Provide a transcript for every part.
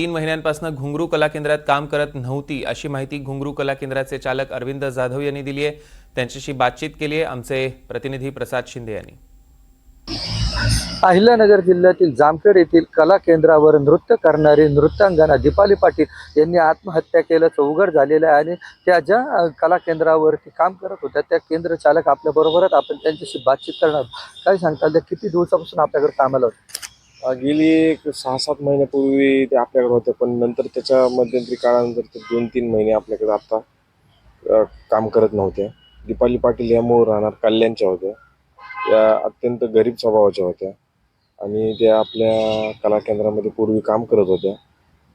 3 महिन्यांपासून घुंगरू कला केंद्रात काम करत नव्हती अशी माहिती घुंगरू कला केंद्राचे चालक अरविंद जाधव यांनी दिली आहे। त्यांच्याशी बातचीत केली आहे आमचे प्रतिनिधी प्रसाद शिंदे यांनी। अहिल्यानगर जिल्ह्यातील जामखेड येथील कला केंद्रावर नृत्य करणारी नृत्यांगना दीपाली पाटील यांनी आत्महत्या केल्याचं उघड झालेलं आहे आणि त्या ज्या कला केंद्रावरती काम करत होत्या त्या केंद्र चालक आपल्या बरोबरच आपण त्यांच्याशी बातचीत करणार। काय सांगताल, त्या किती दिवसापासून आपल्याकडे कामाला होते? गेली एक 6-7 महिन्यापूर्वी ते आपल्याकडे होते, पण नंतर त्याच्या मध्यंतरी काळानंतर ते 2-3 महिने आपल्याकडे आता काम करत नव्हते। दीपाली पाटील या मूळ राहणार कल्याणच्या होत्या। त्या अत्यंत गरीब स्वभावाच्या होत्या आणि त्या आपल्या कला केंद्रामध्ये पूर्वी काम करत होत्या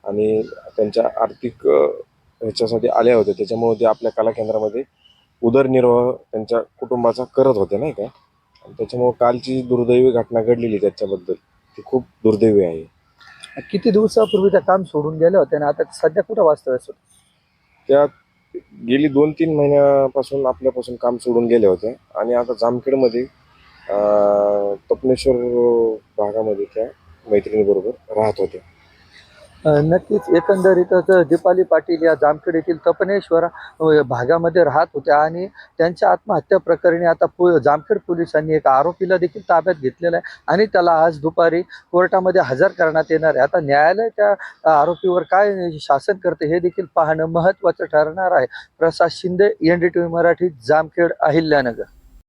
आणि त्यांच्या आर्थिक ह्याच्यासाठी आल्या होत्या, त्याच्यामुळे ते आपल्या कला केंद्रामध्ये उदरनिर्वाह त्यांच्या कुटुंबाचा करत होते, नाही का। आणि त्याच्यामुळे कालची दुर्दैवी घटना घडलेली त्याच्याबद्दल ती खूप दुर्दैवी आहे। किती दिवसापूर्वी त्या काम सोडून गेल्या होत्या आणि आता सध्या कुठं वास्तव्यास होत्या? त्या गेली 2-3 महिन्यापासून आपल्यापासून काम सोडून गेल्या होत्या आणि आता जामखेडमध्ये तपनेश्वर भागामध्ये त्या मैत्रिणीबरोबर राहत होत्या। नक्कीच एकंदरीतच दीपाली पाटील या जामखेड येथील तपनेश्वर भागामध्ये राहत होत्या आणि त्यांच्या आत्महत्या प्रकरणी आता जामखेड पोलिसांनी एक आरोपीला देखील ताब्यात घेतलेला आहे आणि त्याला आज दुपारी कोर्टामध्ये हजर करण्यात येणार आहे। आता न्यायालय त्या आरोपीवर काय शासन करते हे देखील पाहणं महत्त्वाचं ठरणार आहे। प्रसाद शिंदे, NDTV मराठी, जामखेड, अहिल्यानगर।